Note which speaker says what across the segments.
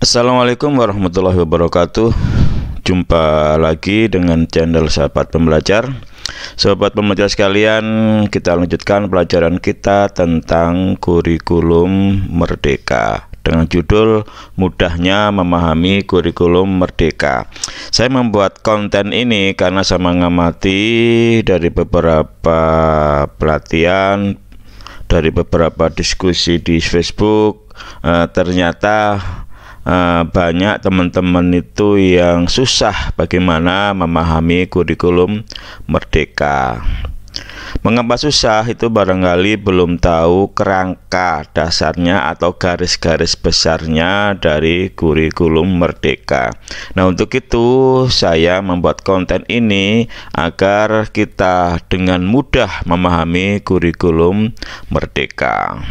Speaker 1: Assalamualaikum warahmatullahi wabarakatuh. Jumpa lagi dengan channel Sahabat Pembelajar. Sahabat pembelajar sekalian, kita lanjutkan pelajaran kita tentang kurikulum merdeka dengan judul Mudahnya Memahami Kurikulum Merdeka. Saya membuat konten ini karena saya mengamati dari beberapa pelatihan, dari beberapa diskusi di Facebook, ternyata banyak teman-teman itu yang susah bagaimana memahami kurikulum merdeka. Mengapa susah? Itu barangkali belum tahu kerangka dasarnya atau garis-garis besarnya dari kurikulum merdeka. Nah, untuk itu saya membuat konten ini agar kita dengan mudah memahami kurikulum merdeka.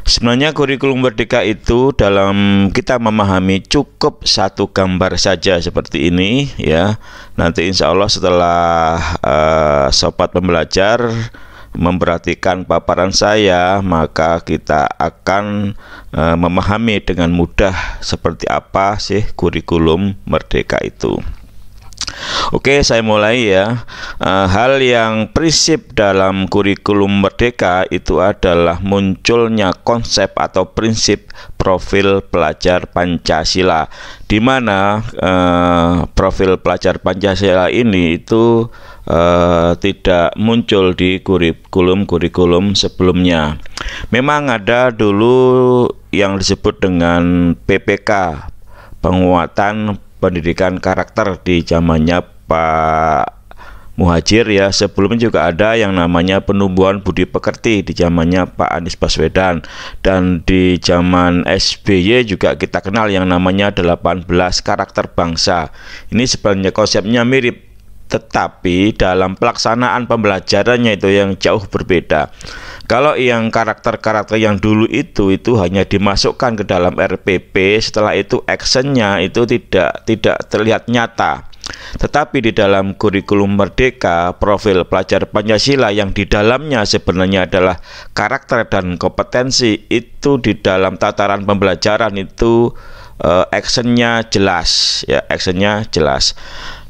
Speaker 1: Sebenarnya kurikulum merdeka itu dalam kita memahami cukup satu gambar saja seperti ini ya. Nanti insya Allah setelah sobat pembelajar memperhatikan paparan saya, maka kita akan memahami dengan mudah seperti apa sih kurikulum merdeka itu. Oke, saya mulai ya. Hal yang prinsip dalam kurikulum merdeka itu adalah munculnya konsep atau prinsip profil pelajar Pancasila, di mana profil pelajar Pancasila ini itu tidak muncul di kurikulum sebelumnya. Memang ada dulu yang disebut dengan PPK, penguatan pendidikan karakter di zamannya Pak Muhadjir ya. Sebelumnya juga ada yang namanya penumbuhan budi pekerti di zamannya Pak Anies Baswedan, dan di zaman SBY juga kita kenal yang namanya 18 karakter bangsa. Ini sebenarnya konsepnya mirip, tetapi dalam pelaksanaan pembelajarannya itu yang jauh berbeda. Kalau yang karakter-karakter yang dulu itu hanya dimasukkan ke dalam RPP, setelah itu actionnya itu tidak terlihat nyata. Tetapi di dalam kurikulum merdeka, profil pelajar Pancasila yang di dalamnya sebenarnya adalah karakter dan kompetensi, itu di dalam tataran pembelajaran itu actionnya jelas ya, actionnya jelas.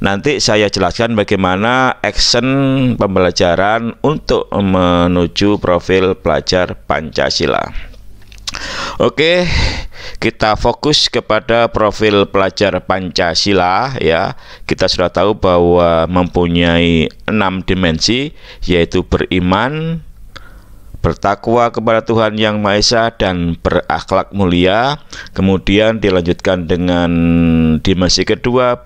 Speaker 1: Nanti saya jelaskan bagaimana action pembelajaran untuk menuju profil pelajar Pancasila. Oke, kita fokus kepada profil pelajar Pancasila ya. Kita sudah tahu bahwa mempunyai 6 dimensi, yaitu beriman, bertakwa kepada Tuhan Yang Maha Esa, dan berakhlak mulia. Kemudian dilanjutkan dengan dimensi kedua,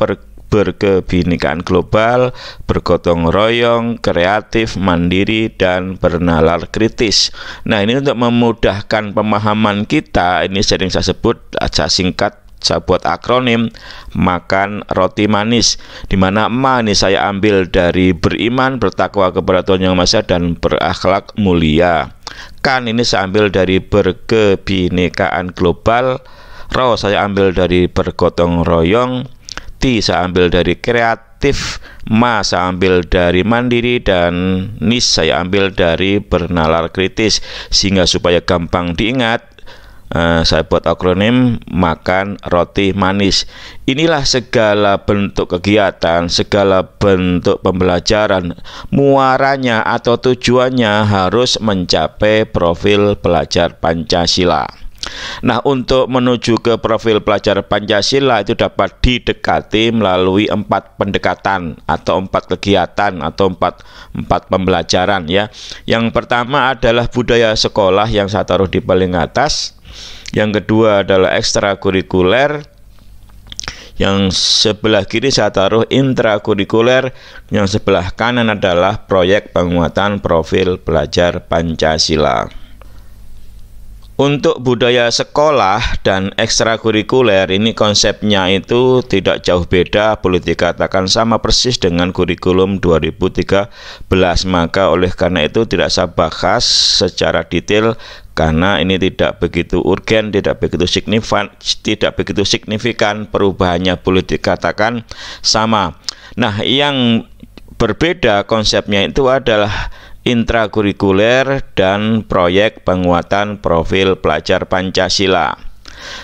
Speaker 1: berkebinekaan global, bergotong royong, kreatif, mandiri, dan bernalar kritis. Nah, ini untuk memudahkan pemahaman kita, ini sering saya sebut, saya singkat, saya buat akronim makan roti manis, di mana ma ini saya ambil dari beriman, bertakwa kepada Tuhan Yang Maha Esa, dan berakhlak mulia. Kan ini saya ambil dari berkebinekaan global, ro saya ambil dari bergotong royong, ti saya ambil dari kreatif, ma saya ambil dari mandiri, dan nis saya ambil dari bernalar kritis. Sehingga supaya gampang diingat, saya buat akronim makan roti manis. Inilah segala bentuk kegiatan, segala bentuk pembelajaran, muaranya atau tujuannya harus mencapai profil pelajar Pancasila. Nah, untuk menuju ke profil pelajar Pancasila itu dapat didekati melalui 4 pendekatan atau 4 kegiatan atau 4 pembelajaran ya. Yang pertama adalah budaya sekolah yang saya taruh di paling atas. Yang kedua adalah ekstrakurikuler. Yang sebelah kiri saya taruh intrakurikuler. Yang sebelah kanan adalah proyek penguatan profil pelajar Pancasila. Untuk budaya sekolah dan ekstrakurikuler ini konsepnya itu tidak jauh beda, boleh dikatakan sama persis dengan kurikulum 2013. Maka oleh karena itu tidak saya bahas secara detail karena ini tidak begitu urgen, tidak begitu signifikan perubahannya, boleh dikatakan sama. Nah, yang berbeda konsepnya itu adalah intrakurikuler dan proyek penguatan profil pelajar Pancasila.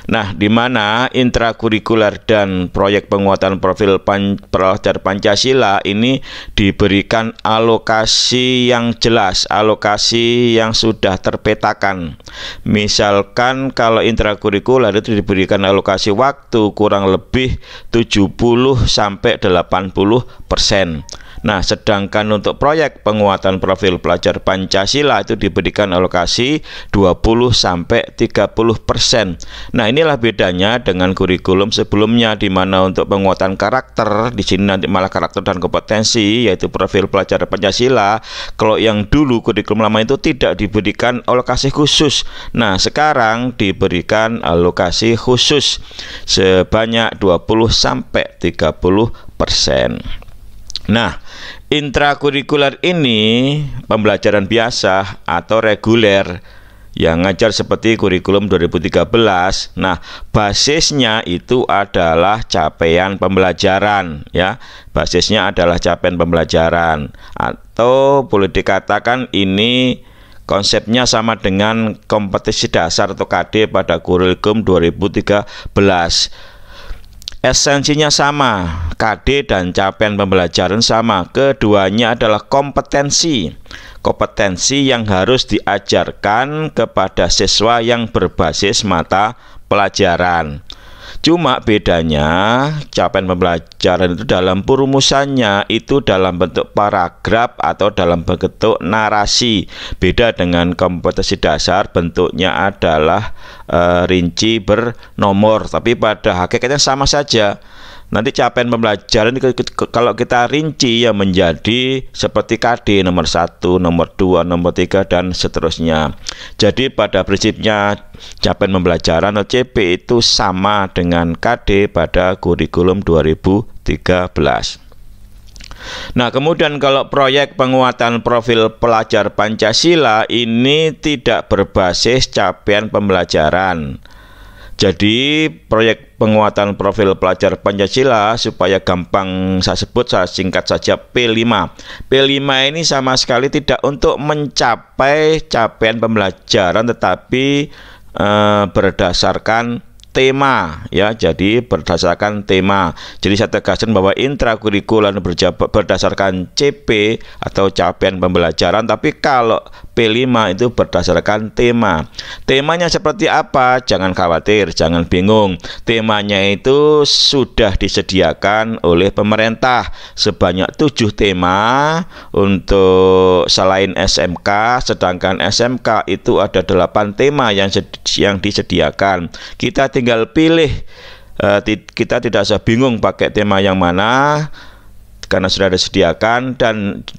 Speaker 1: Nah, di mana intrakurikuler dan proyek penguatan profil pelajar Pancasila ini diberikan alokasi yang jelas, alokasi yang sudah terpetakan. Misalkan kalau intrakurikuler itu diberikan alokasi waktu kurang lebih 70 sampai 80%. Nah, sedangkan untuk proyek penguatan profil pelajar Pancasila itu diberikan alokasi 20 sampai 30%. Nah, inilah bedanya dengan kurikulum sebelumnya, di mana untuk penguatan karakter di sini nanti malah karakter dan kompetensi, yaitu profil pelajar Pancasila. Kalau yang dulu kurikulum lama itu tidak diberikan alokasi khusus. Nah, sekarang diberikan alokasi khusus sebanyak 20 sampai 30%. Nah, intrakurikuler ini pembelajaran biasa atau reguler yang ngajar seperti kurikulum 2013. Nah, basisnya itu adalah capaian pembelajaran, ya. Basisnya adalah capaian pembelajaran, atau boleh dikatakan ini konsepnya sama dengan kompetensi dasar atau KD pada kurikulum 2013. Esensinya sama, KD dan capaian pembelajaran sama. Keduanya adalah kompetensi. Kompetensi yang harus diajarkan kepada siswa yang berbasis mata pelajaran. Cuma bedanya capaian pembelajaran itu dalam perumusannya itu dalam bentuk paragraf atau dalam bentuk narasi. Beda dengan kompetensi dasar, bentuknya adalah rinci bernomor, tapi pada hakikatnya sama saja. Nanti capaian pembelajaran kalau kita rinci ya menjadi seperti KD nomor 1, nomor 2, nomor 3 dan seterusnya. Jadi pada prinsipnya capaian pembelajaran atau CP itu sama dengan KD pada kurikulum 2013. Nah, kemudian kalau proyek penguatan profil pelajar Pancasila ini tidak berbasis capaian pembelajaran. Jadi proyek penguatan profil pelajar Pancasila, supaya gampang saya sebut, saya singkat saja P5. P5 ini sama sekali tidak untuk mencapai capaian pembelajaran, tetapi berdasarkan tema, ya. Jadi berdasarkan tema. Jadi saya tegaskan bahwa intrakurikuler berdasarkan CP atau capaian pembelajaran, tapi kalau P5 itu berdasarkan tema. Temanya seperti apa? Jangan khawatir, jangan bingung. Temanya itu sudah disediakan oleh pemerintah sebanyak 7 tema untuk selain SMK, sedangkan SMK itu ada 8 tema yang disediakan. Kita tinggal pilih, kita tidak usah bingung pakai tema yang mana karena sudah disediakan.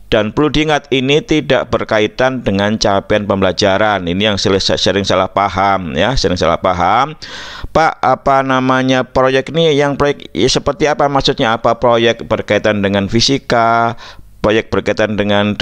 Speaker 1: Dan perlu diingat, ini tidak berkaitan dengan capaian pembelajaran. Ini yang sering salah paham, ya, sering salah paham. Pak, apa namanya proyek ini, yang proyek ya, seperti apa maksudnya? Apa proyek berkaitan dengan fisika, proyek berkaitan dengan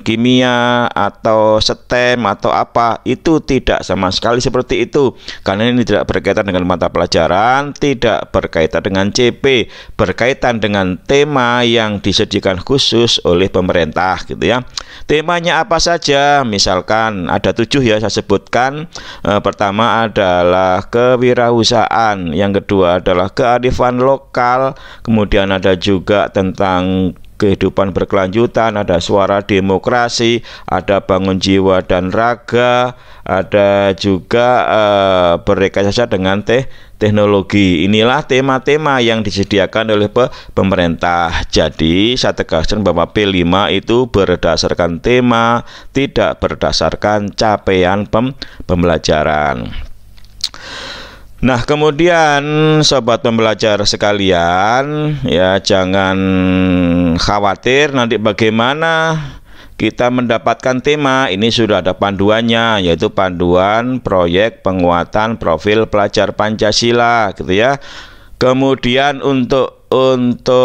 Speaker 1: kimia atau STEM atau apa? Itu tidak sama sekali seperti itu, karena ini tidak berkaitan dengan mata pelajaran, tidak berkaitan dengan CP, berkaitan dengan tema yang disediakan khusus oleh pemerintah, gitu ya. Temanya apa saja? Misalkan ada 7 ya, saya sebutkan. Pertama adalah kewirausahaan, yang kedua adalah kearifan lokal, kemudian ada juga tentang kehidupan berkelanjutan, ada suara demokrasi, ada bangun jiwa dan raga, ada juga berrekayasa dengan teknologi. Inilah tema-tema yang disediakan oleh pemerintah. Jadi saya tegaskan bahwa P5 itu berdasarkan tema, tidak berdasarkan capaian pembelajaran. Nah, kemudian sobat pembelajar sekalian, ya, jangan khawatir nanti bagaimana kita mendapatkan tema. Ini sudah ada panduannya, yaitu panduan proyek penguatan profil pelajar Pancasila, gitu ya. Kemudian untuk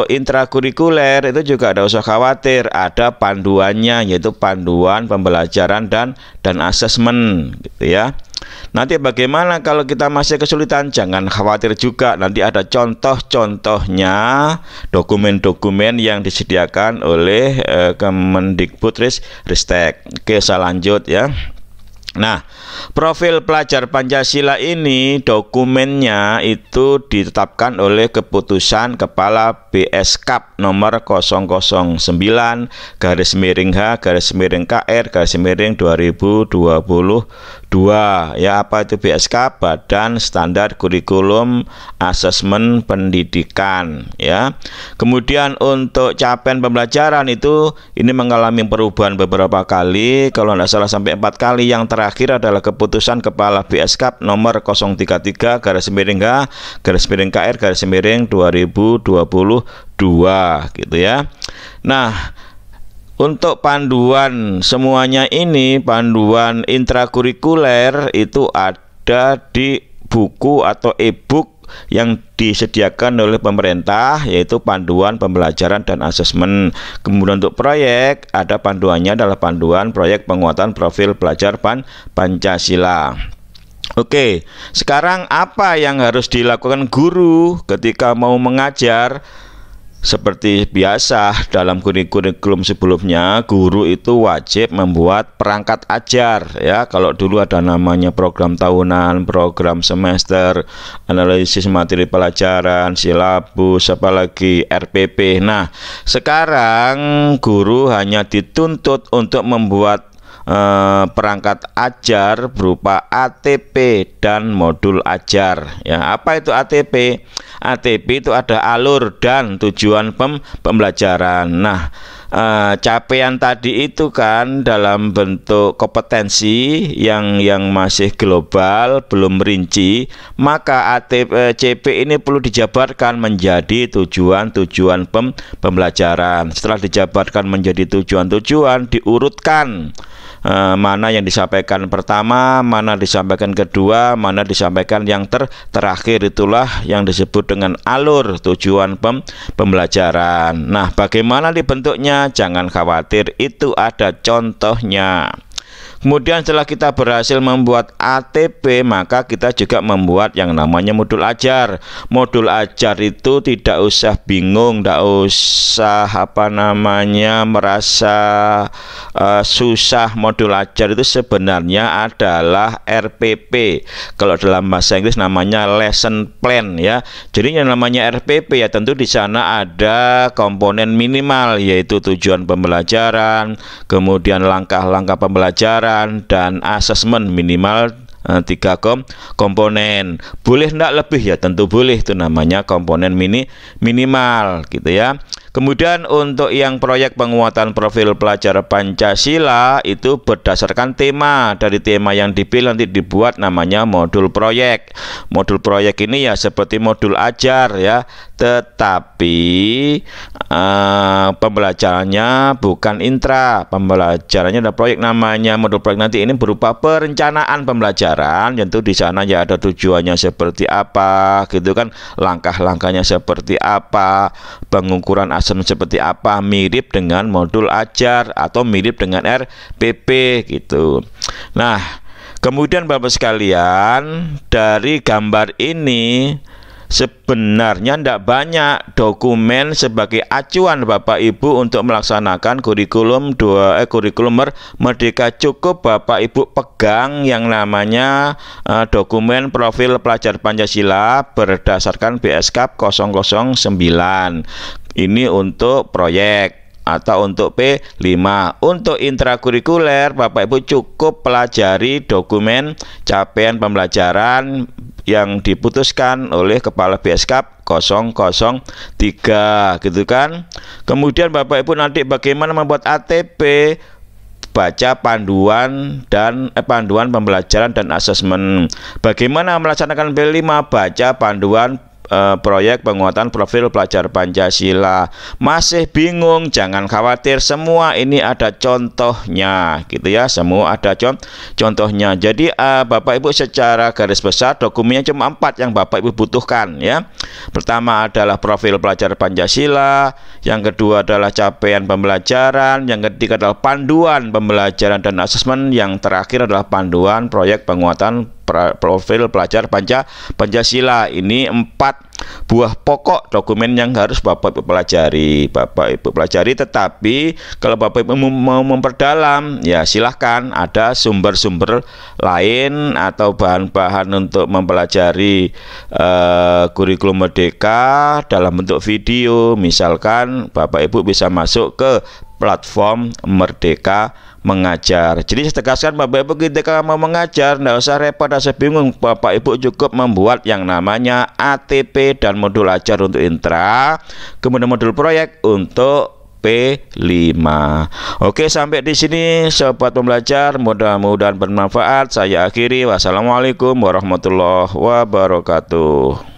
Speaker 1: intrakurikuler itu juga ada usah khawatir, ada panduannya, yaitu panduan pembelajaran dan asesmen, gitu ya. Nanti bagaimana kalau kita masih kesulitan? Jangan khawatir juga, nanti ada contoh-contohnya dokumen-dokumen yang disediakan oleh Kemendikbudristek. Oke, saya lanjut ya. Nah, profil pelajar Pancasila ini dokumennya itu ditetapkan oleh keputusan Kepala BSKAP nomor 009-KR-2022 ya. Apa itu BSKAP? Badan Standar Kurikulum Asesmen Pendidikan ya. Kemudian untuk capaian pembelajaran itu ini mengalami perubahan beberapa kali, kalau tidak salah sampai 4 kali. Yang terakhir adalah keputusan Kepala BSKAP nomor 033-K/H/2022 gitu ya. Nah, untuk panduan semuanya ini, panduan intrakurikuler itu ada di buku atau e-book yang disediakan oleh pemerintah, yaitu panduan pembelajaran dan asesmen. Kemudian untuk proyek, ada panduannya adalah panduan proyek penguatan profil pelajar Pancasila. Oke, sekarang apa yang harus dilakukan guru ketika mau mengajar? Seperti biasa dalam kurikulum sebelumnya, guru itu wajib membuat perangkat ajar ya. Kalau dulu ada namanya program tahunan, program semester, analisis materi pelajaran, silabus, apalagi RPP. Nah, sekarang guru hanya dituntut untuk membuat perangkat ajar berupa ATP dan modul ajar ya. Apa itu ATP? ATP itu ada alur dan tujuan pembelajaran. Nah, capaian tadi itu kan dalam bentuk kompetensi yang masih global, belum rinci, maka CP ini perlu dijabarkan menjadi tujuan-tujuan pembelajaran. Setelah dijabarkan menjadi tujuan-tujuan, diurutkan mana yang disampaikan pertama, mana disampaikan kedua, mana disampaikan yang terakhir. Itulah yang disebut dengan alur tujuan pembelajaran. Nah, bagaimana dibentuknya? Jangan khawatir, itu ada contohnya. Kemudian setelah kita berhasil membuat ATP, maka kita juga membuat yang namanya modul ajar. Modul ajar itu tidak usah bingung, tidak usah merasa susah. Modul ajar itu sebenarnya adalah RPP. Kalau dalam bahasa Inggris namanya lesson plan ya. Jadi yang namanya RPP ya tentu di sana ada komponen minimal, yaitu tujuan pembelajaran, kemudian langkah-langkah pembelajaran, dan asesmen minimal 3 komponen. Boleh enggak lebih ya? Tentu boleh, itu namanya komponen minimal gitu ya. Kemudian untuk yang proyek penguatan profil pelajar Pancasila itu berdasarkan tema. Dari tema yang dipilih nanti dibuat namanya modul proyek. Modul proyek ini ya seperti modul ajar ya, tetapi pembelajarannya bukan intra. Pembelajarannya ada proyek, namanya modul proyek. Nanti ini berupa perencanaan pembelajaran. Tentu di sana ya ada tujuannya seperti apa gitu kan, langkah-langkahnya seperti apa, pengukuran seperti apa, mirip dengan modul ajar atau mirip dengan RPP gitu. Nah, kemudian Bapak sekalian, dari gambar ini sebenarnya tidak banyak dokumen sebagai acuan Bapak Ibu untuk melaksanakan kurikulum Merdeka. Cukup Bapak Ibu pegang yang namanya dokumen profil pelajar Pancasila berdasarkan BSKAP 009. Ini untuk proyek atau untuk P5. Untuk intrakurikuler Bapak Ibu cukup pelajari dokumen capaian pembelajaran yang diputuskan oleh Kepala BSKAP 003 gitu kan. Kemudian Bapak Ibu nanti bagaimana membuat ATP, baca panduan dan panduan pembelajaran dan asesmen. Bagaimana melaksanakan P5, baca panduan proyek penguatan profil pelajar Pancasila. Masih bingung? Jangan khawatir, semua ini ada contohnya gitu ya, semua ada contohnya. Jadi Bapak Ibu secara garis besar dokumennya cuma 4 yang Bapak Ibu butuhkan ya. Pertama adalah profil pelajar Pancasila, yang kedua adalah capaian pembelajaran, yang ketiga adalah panduan pembelajaran dan asesmen, yang terakhir adalah panduan proyek penguatan profil pelajar Pancasila. Ini 4 buah pokok dokumen yang harus Bapak Ibu pelajari. Tetapi kalau Bapak Ibu mau memperdalam, ya silahkan, ada sumber-sumber lain atau bahan-bahan untuk mempelajari kurikulum Merdeka dalam bentuk video. Misalkan Bapak Ibu bisa masuk ke platform Merdeka Mengajar. Jadi saya tegaskan, Bapak Ibu ketika mau mengajar tidak usah repot, tidak usah bingung. Bapak Ibu cukup membuat yang namanya ATP dan modul ajar untuk intra, kemudian modul proyek untuk P5. Oke, sampai di sini sobat pembelajar, mudah-mudahan bermanfaat. Saya akhiri. Wassalamualaikum warahmatullahi wabarakatuh.